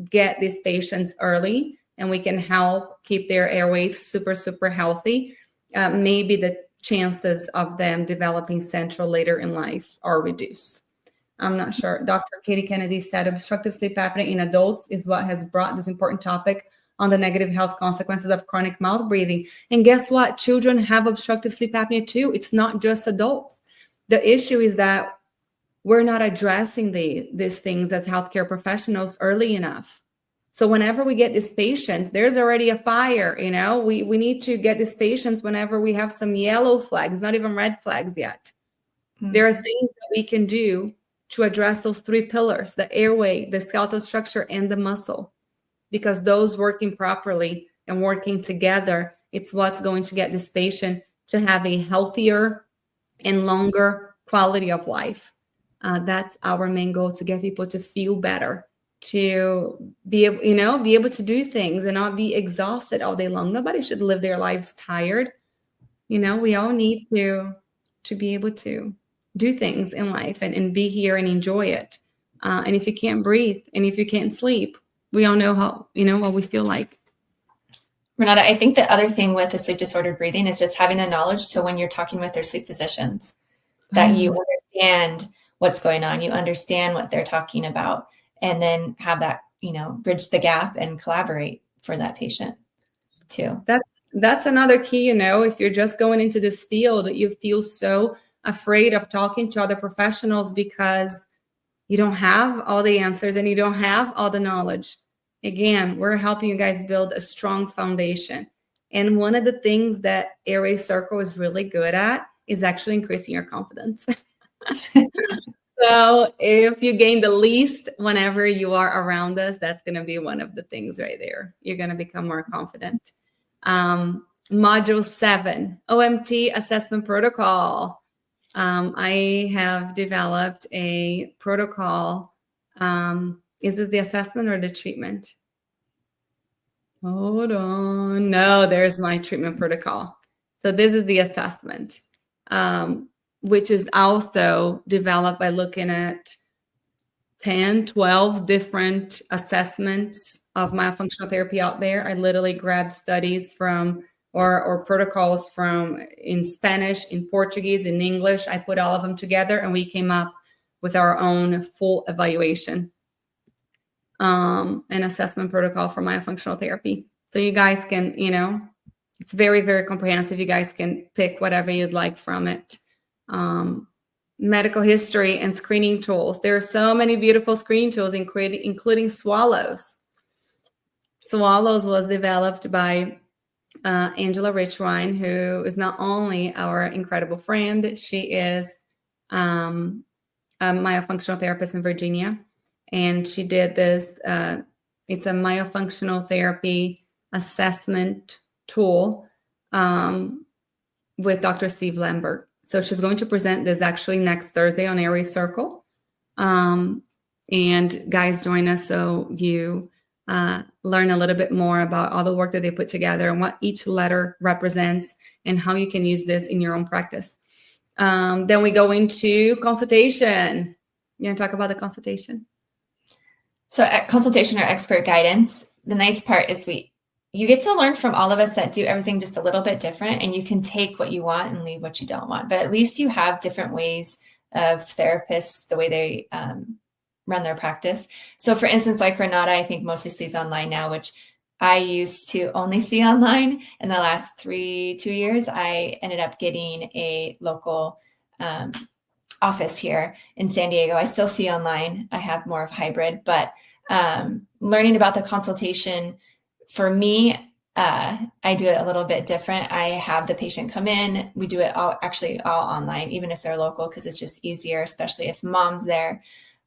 get these patients early and we can help keep their airways super, super healthy, maybe the chances of them developing central later in life are reduced. I'm not sure. Dr. Katie Kennedy said obstructive sleep apnea in adults is what has brought this important topic on the negative health consequences of chronic mouth breathing. And guess what? Children have obstructive sleep apnea too. It's not just adults. The issue is that we're not addressing these things as healthcare professionals early enough. So whenever we get these patients, there's already a fire, we need to get these patients whenever we have some yellow flags, not even red flags yet. Mm-hmm. There are things that we can do to address those three pillars, the airway, the skeletal structure, and the muscle, because those working properly and working together, it's what's going to get this patient to have a healthier and longer quality of life. That's our main goal, to get people to feel better, to be able to do things and not be exhausted all day long. Nobody should live their lives tired. We all need to be able to do things in life and be here and enjoy it. And if you can't breathe and if you can't sleep, we all know how, what we feel like. Renata, I think the other thing with the sleep disordered breathing is just having the knowledge. So when you're talking with their sleep physicians, that you understand what's going on, you understand what they're talking about, and then have that, bridge the gap and collaborate for that patient too. That's another key, if you're just going into this field, you feel so afraid of talking to other professionals because you don't have all the answers and you don't have all the knowledge. Again, we're helping you guys build a strong foundation. And one of the things that Airway Circle is really good at is actually increasing your confidence. So if you gain the least whenever you are around us, that's going to be one of the things right there. You're going to become more confident. Module 7, OMT assessment protocol. I have developed a protocol. Is it the assessment or the treatment? Hold on. No, there's my treatment protocol. So this is the assessment. which is also developed by looking at 10, 12 different assessments of myofunctional therapy out there. I literally grabbed studies from or protocols from in Spanish, in Portuguese, in English. I put all of them together and we came up with our own full evaluation and assessment protocol for myofunctional therapy. So you guys can, it's very, very comprehensive. You guys can pick whatever you'd like from it. Medical history and screening tools. There are so many beautiful screening tools, including Swallows. Swallows was developed by Angela Richwine, who is not only our incredible friend, she is a myofunctional therapist in Virginia. And she did this, it's a myofunctional therapy assessment tool with Dr. Steve Lambert. So she's going to present this actually next Thursday on Airway Circle. And guys, join us so you learn a little bit more about all the work that they put together and what each letter represents and how you can use this in your own practice. Then we go into consultation. You want to talk about the consultation? So at consultation or expert guidance, the nice part is you get to learn from all of us that do everything just a little bit different, and you can take what you want and leave what you don't want. But at least you have different ways of therapists, the way they run their practice. So for instance, like Renata, I think mostly sees online now, which I used to only see online. In the last 2 years, I ended up getting a local office here in San Diego. I still see online. I have more of hybrid, but learning about the consultation, for me, I do it a little bit different. I have the patient come in. We do it all online, even if they're local, because it's just easier, especially if mom's there,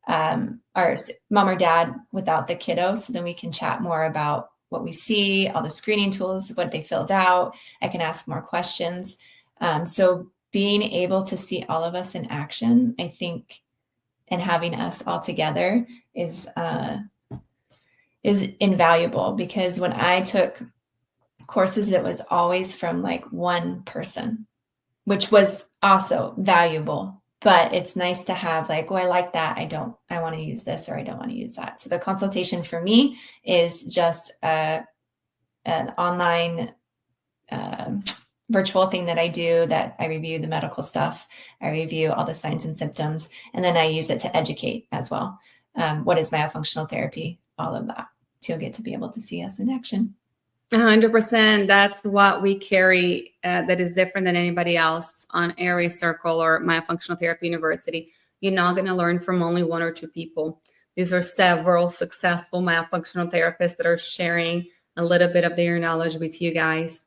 or mom or dad without the kiddo. So then we can chat more about what we see, all the screening tools, what they filled out. I can ask more questions. So being able to see all of us in action, I think, and having us all together is invaluable, because when I took courses, it was always from like one person, which was also valuable, but it's nice to have like, oh, I like that. I want to use this, or I don't want to use that. So the consultation for me is just an online virtual thing that I do, that I review the medical stuff. I review all the signs and symptoms, and then I use it to educate as well. What is myofunctional therapy? All of that. So you'll get to be able to see us in action. 100%. That's what we carry that is different than anybody else on Airway Circle or Myofunctional Therapy University. You're not going to learn from only one or two people. These are several successful myofunctional therapists that are sharing a little bit of their knowledge with you guys.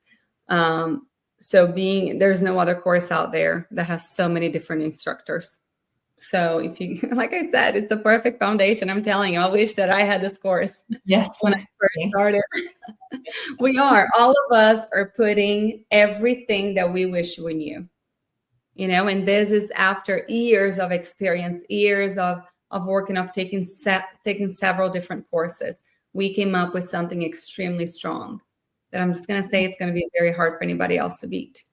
So there's no other course out there that has so many different instructors. So if you, like I said, it's the perfect foundation. I'm telling you, I wish that I had this course. Yes. When I first started. All of us are putting everything that we wish we knew, and this is after years of experience, years of working, of taking several different courses. We came up with something extremely strong that I'm just going to say it's going to be very hard for anybody else to beat.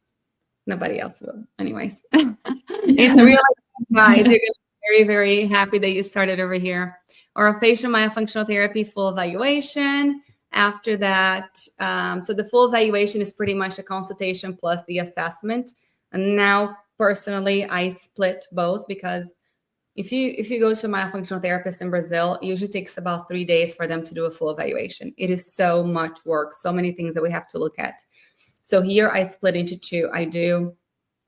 Nobody else will. Anyways, it's really, guys, you're going to be very, very happy that you started over here. Orofacial myofunctional therapy, full evaluation. After that, so the full evaluation is pretty much a consultation plus the assessment. And now, personally, I split both, because if you go to a myofunctional therapist in Brazil, it usually takes about 3 days for them to do a full evaluation. It is so much work, so many things that we have to look at. So here I split into two. I do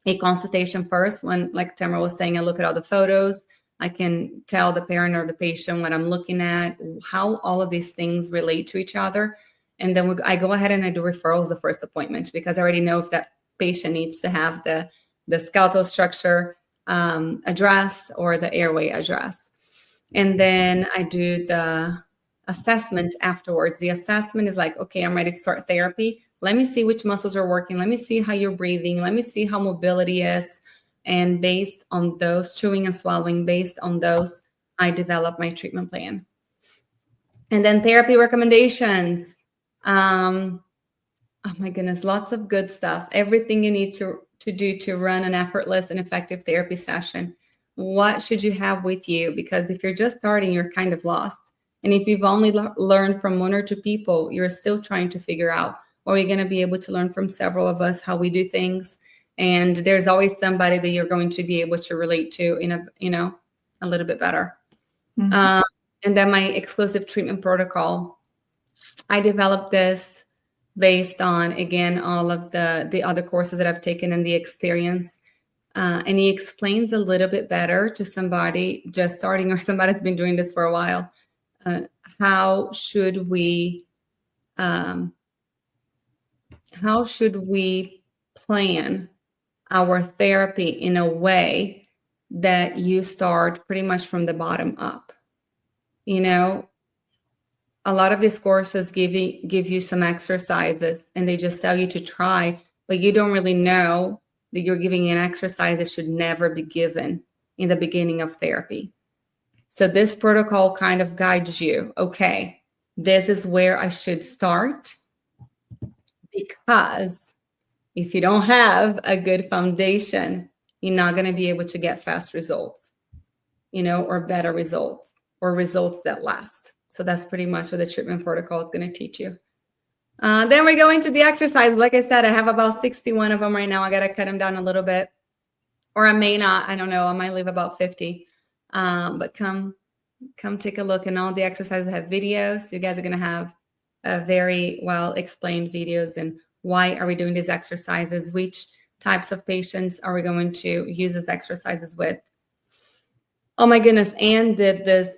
a consultation first, when, like Tamara was saying, I look at all the photos. I can tell the parent or the patient what I'm looking at, how all of these things relate to each other. And then I go ahead and I do referrals the first appointment, because I already know if that patient needs to have the skeletal structure address or the airway address. And then I do the assessment afterwards. The assessment is like, okay, I'm ready to start therapy. Let me see which muscles are working. Let me see how you're breathing. Let me see how mobility is. And based on those, chewing and swallowing, based on those, I develop my treatment plan. And then therapy recommendations. Oh my goodness, lots of good stuff. Everything you need to to do to run an effortless and effective therapy session? What should you have with you? Because if you're just starting, you're kind of lost. And if you've only learned from one or two people, you're still trying to figure out, or you're going to be able to learn from several of us how we do things. And there's always somebody that you're going to be able to relate to in a little bit better. Mm-hmm. And then my exclusive treatment protocol, I developed this based on, again, all of the other courses that I've taken and the experience. And he explains a little bit better to somebody just starting or somebody that's been doing this for a while. How should we plan our therapy in a way that you start pretty much from the bottom up? You know, a lot of these courses give you some exercises and they just tell you to try, but you don't really know that you're giving an exercise that should never be given in the beginning of therapy. So this protocol kind of guides you. Okay, this is where I should start, because if you don't have a good foundation, you're not going to be able to get fast results, or better results, or results that last. So that's pretty much what the treatment protocol is going to teach you. Then we go into the exercise. Like I said, I have about 61 of them right now. I got to cut them down a little bit, or I may not. I don't know. I might leave about 50. But come take a look. And all the exercises have videos. So you guys are going to have very well explained videos. And why are we doing these exercises? Which types of patients are we going to use these exercises with? Oh my goodness. And this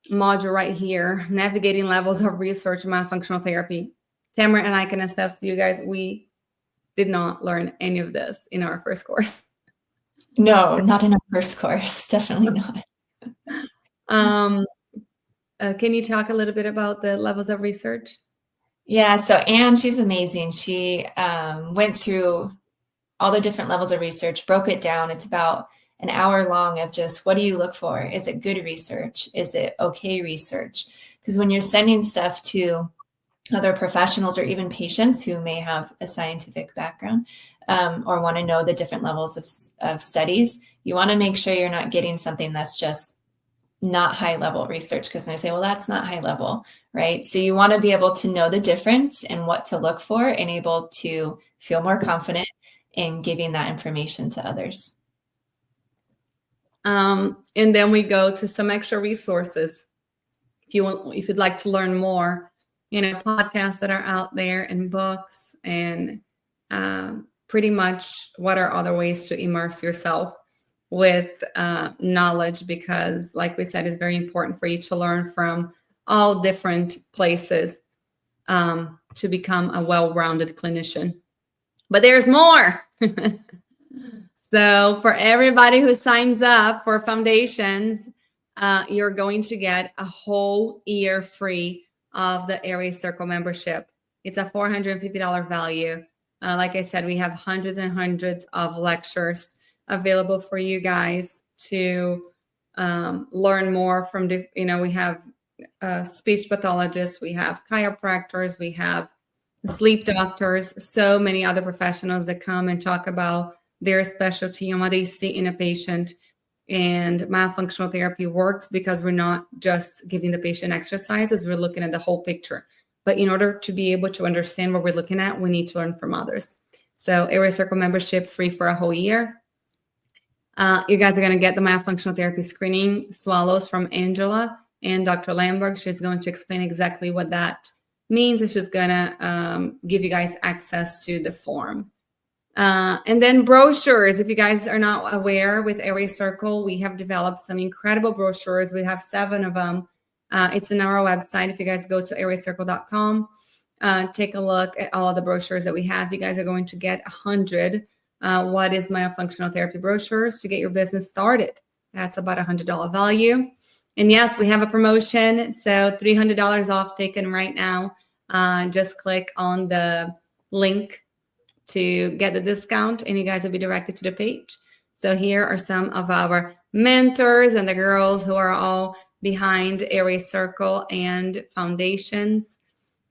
module right here, navigating levels of research in myofunctional therapy. Tamara and I can attest to you guys, we did not learn any of this in our first course. No, not in our first course. Definitely not. Can you talk a little bit about the levels of research? Yeah, so Anne, she's amazing. She went through all the different levels of research, broke it down. It's about an hour long of just, what do you look for? Is it good research? Is it okay research? Because when you're sending stuff to other professionals or even patients who may have a scientific background or want to know the different levels of studies, you want to make sure you're not getting something that's just not high level research, because they say, well, that's not high level, right? So you want to be able to know the difference and what to look for and able to feel more confident in giving that information to others. And then we go to some extra resources. If you'd like to learn more, podcasts that are out there and books and pretty much what are other ways to immerse yourself with knowledge, because like we said, it's very important for you to learn from all different places to become a well-rounded clinician. But there's more. So for everybody who signs up for foundations, you're going to get a whole year free of the Airway Circle membership. It's a $450 value. Like I said, we have hundreds and hundreds of lectures available for you guys to learn more from. We have speech pathologists, we have chiropractors, we have sleep doctors, so many other professionals that come and talk about their specialty and what they see in a patient. And myofunctional therapy works because we're not just giving the patient exercises, we're looking at the whole picture. But in order to be able to understand what we're looking at, we need to learn from others. So Airway Circle membership free for a whole year. You guys are going to get the myofunctional therapy screening swallows from Angela and Dr. Lamberg. She's going to explain exactly what that means. And she's going to give you guys access to the form. And then brochures. If you guys are not aware, with Airway Circle, we have developed some incredible brochures. We have 7 of them. It's on our website. If you guys go to airwaycircle.com, take a look at all of the brochures that we have. You guys are going to get 100 what is myofunctional therapy brochures to get your business started. That's about $100 value. And yes, we have a promotion. So $300 off taken right now. Just click on the link to get the discount and you guys will be directed to the page. So here are some of our mentors and the girls who are all behind Airway Circle and foundations.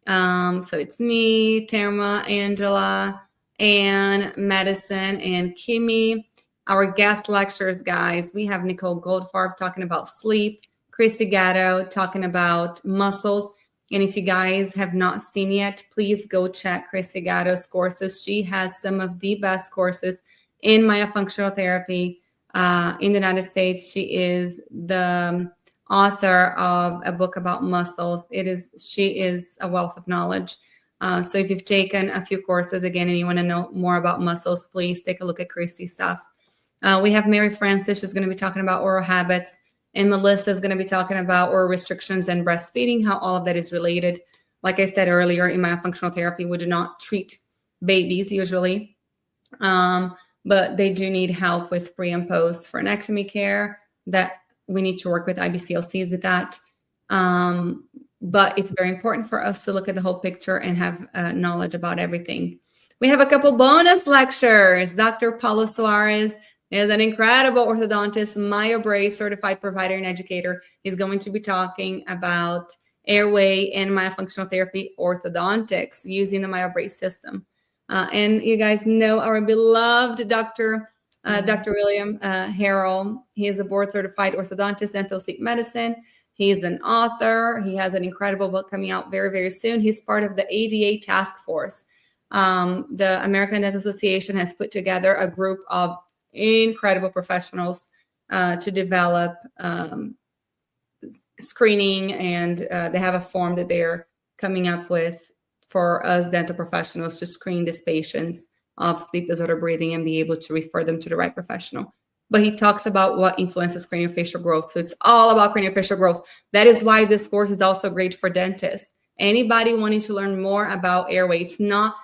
So it's me, Tamara, Angela, and medicine. And Kimmy, our guest lecturers, guys, we have Nicole Goldfarb talking about sleep, Christy Gatto talking about muscles. And if you guys have not seen yet, please go check Christy Gatto's courses. She has some of the best courses in myofunctional therapy in the United States. She is the author of a book about muscles. She is a wealth of knowledge. So if you've taken a few courses again and you want to know more about muscles, please take a look at Christy's stuff. We have Mary Francis. She's going to be talking about oral habits. And Melissa is going to be talking about oral restrictions and breastfeeding, how all of that is related. Like I said earlier, in myofunctional therapy, we do not treat babies usually, but they do need help with pre and post frenectomy care. That we need to work with IBCLCs with that. But it's very important for us to look at the whole picture and have knowledge about everything. We have a couple bonus lectures. Dr. Paulo Suarez is an incredible orthodontist, MyoBrace certified provider and educator. He's going to be talking about airway and myofunctional therapy orthodontics using the MyoBrace system. And you guys know our beloved Dr. William Harrell. He is a board certified orthodontist, dental sleep medicine. He is an author. He has an incredible book coming out very, very soon. He's part of the ADA task force. The American Dental Association has put together a group of incredible professionals to develop screening, and they have a form that they're coming up with for us dental professionals to screen these patients of sleep disorder breathing and be able to refer them to the right professional. But he talks about what influences craniofacial growth. So it's all about craniofacial growth. That is why this course is also great for dentists. Anybody wanting to learn more about airway, it's not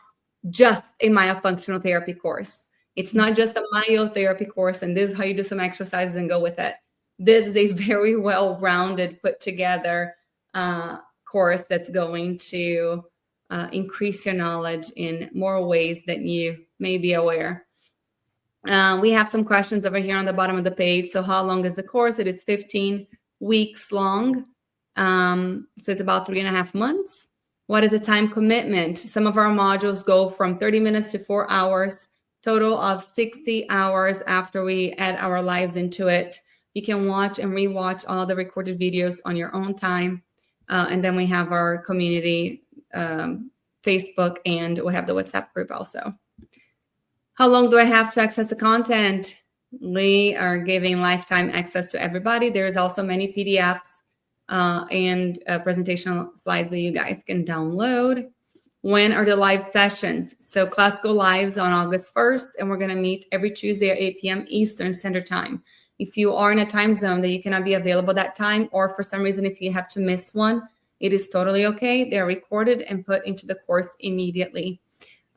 just a myofunctional therapy course. It's not just a myotherapy course, and this is how you do some exercises and go with it. This is a very well-rounded, put together course that's going to increase your knowledge in more ways than you may be aware. We have some questions over here on the bottom of the page. So how long is the course? It is 15 weeks long. So it's about 3.5 months. What is the time commitment? Some of our modules go from 30 minutes to 4 hours, total of 60 hours after we add our lives into it. You can watch and rewatch all of the recorded videos on your own time. And then we have our community Facebook, and we have the WhatsApp group also. How long do I have to access the content? We are giving lifetime access to everybody. There's also many PDFs and presentation slides that you guys can download. When are the live sessions? So class go lives on August 1st, and we're going to meet every Tuesday at 8 p.m. Eastern Standard Time. If you are in a time zone that you cannot be available that time, or for some reason if you have to miss one, it is totally okay. They're recorded and put into the course immediately.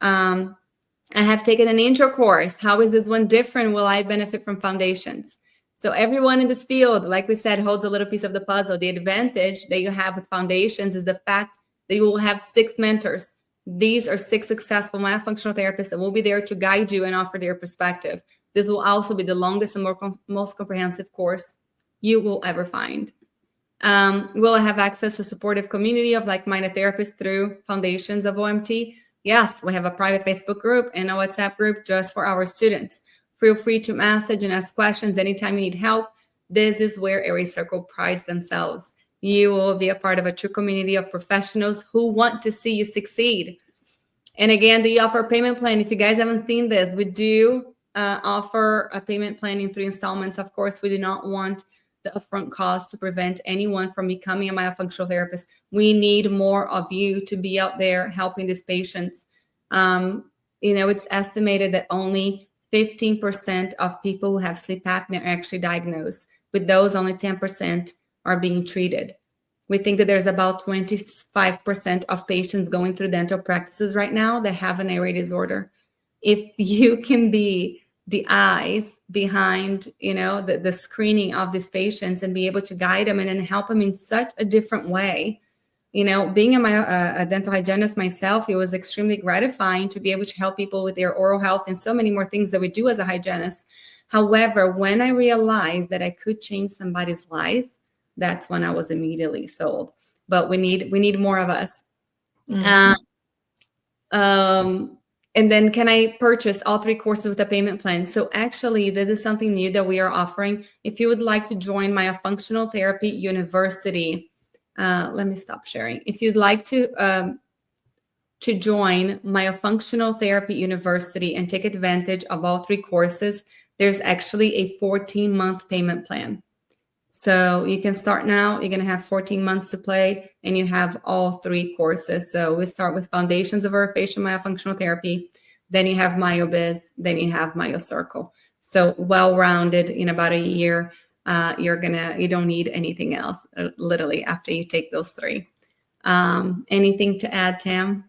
I have taken an intro course. How is this one different? Will I benefit from foundations? So everyone in this field, like we said, holds a little piece of the puzzle. The advantage that you have with foundations is the fact that you will have 6 mentors. These are 6 successful myofunctional therapists that will be there to guide you and offer their perspective. This will also be the longest and most comprehensive course you will ever find. Will I have access to a supportive community of like-minded therapists through Foundations of OMT? Yes, we have a private Facebook group and a WhatsApp group just for our students. Feel free to message and ask questions anytime you need help. This is where Airway Circle prides themselves. You will be a part of a true community of professionals who want to see you succeed. And again, do you offer a payment plan? If you guys haven't seen this, we do offer a payment plan in 3 installments. Of course, we do not want the upfront cost to prevent anyone from becoming a myofunctional therapist. We need more of you to be out there helping these patients. It's estimated that only 15% of people who have sleep apnea are actually diagnosed. With those, only 10% are being treated. We think that there's about 25% of patients going through dental practices right now that have an airway disorder. If you can be the eyes behind, the screening of these patients and be able to guide them and then help them in such a different way. Being a dental hygienist myself, it was extremely gratifying to be able to help people with their oral health and so many more things that we do as a hygienist. However, when I realized that I could change somebody's life, that's when I was immediately sold. But we need more of us. Mm-hmm. And then can I purchase all 3 courses with a payment plan? So actually, this is something new that we are offering. If you would like to join Myofunctional Therapy University, let me stop sharing. If you'd like to join Myofunctional Therapy University and take advantage of all 3 courses, there's actually a 14-month payment plan. So you can start now. You're going to have 14 months to play, and you have all 3 courses. So we start with Foundations of Orofacial Myofunctional Therapy. Then you have MyoBiz. Then you have MyoCircle. So well-rounded in about a year. You don't need anything else, literally, after you take those 3. Anything to add, Tam?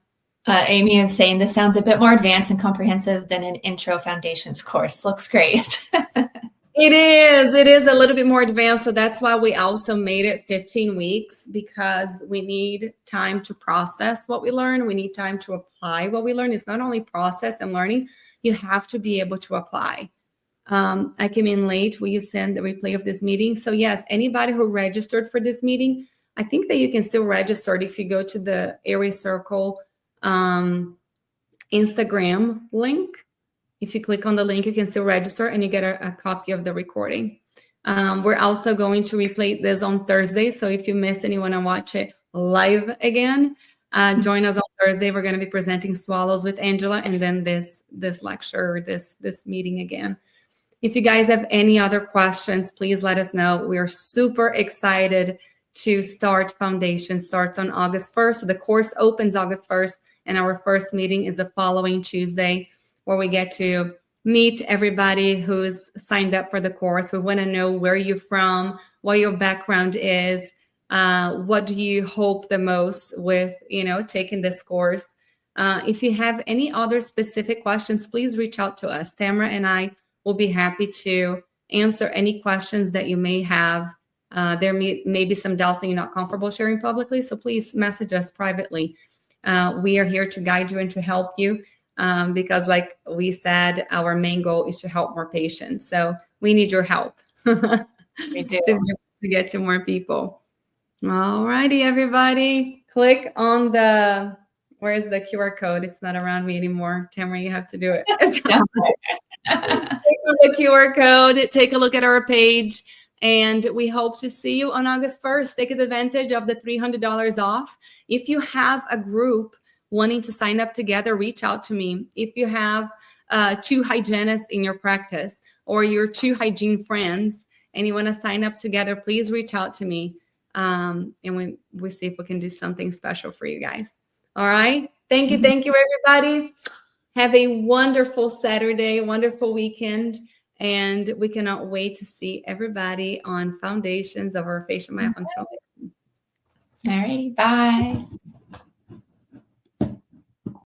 Amy is saying this sounds a bit more advanced and comprehensive than an intro foundations course. Looks great. It is a little bit more advanced. So that's why we also made it 15 weeks, because we need time to process what we learn. We need time to apply what we learn. It's not only process and learning, you have to be able to apply. I came in late. Will you send the replay of this meeting? So yes, anybody who registered for this meeting, I think that you can still register if you go to the Airway Circle Instagram link. If you click on the link, you can still register and you get a copy of the recording. We're also going to replay this on Thursday. So if you miss and you want to watch it live again, join us on Thursday. We're going to be presenting swallows with Angela, and then this lecture, this meeting again. If you guys have any other questions, please let us know. We're super excited to start Foundation. Starts on August 1st. So the course opens August 1st, and our first meeting is the following Tuesday, where we get to meet everybody who's signed up for the course. We want to know where you're from, what your background is, what do you hope the most with, taking this course. If you have any other specific questions, please reach out to us. Tamara and I will be happy to answer any questions that you may have. There may be some doubts that you're not comfortable sharing publicly, so please message us privately. We are here to guide you and to help you. Because like we said, our main goal is to help more patients. So we need your help We do. to get to more people. All righty, everybody. Click on where's the QR code? It's not around me anymore. Tamara, you have to do it. Click on the QR code. Take a look at our page. And we hope to see you on August 1st. Take advantage of the $300 off. If you have a group wanting to sign up together, reach out to me. If you have 2 hygienists in your practice, or your 2 hygiene friends, and you want to sign up together, please reach out to me. And we see if we can do something special for you guys. All right. Thank you, everybody. Have a wonderful Saturday, wonderful weekend, and we cannot wait to see everybody on Foundations of Orofacial Myofunctional. All right. Bye.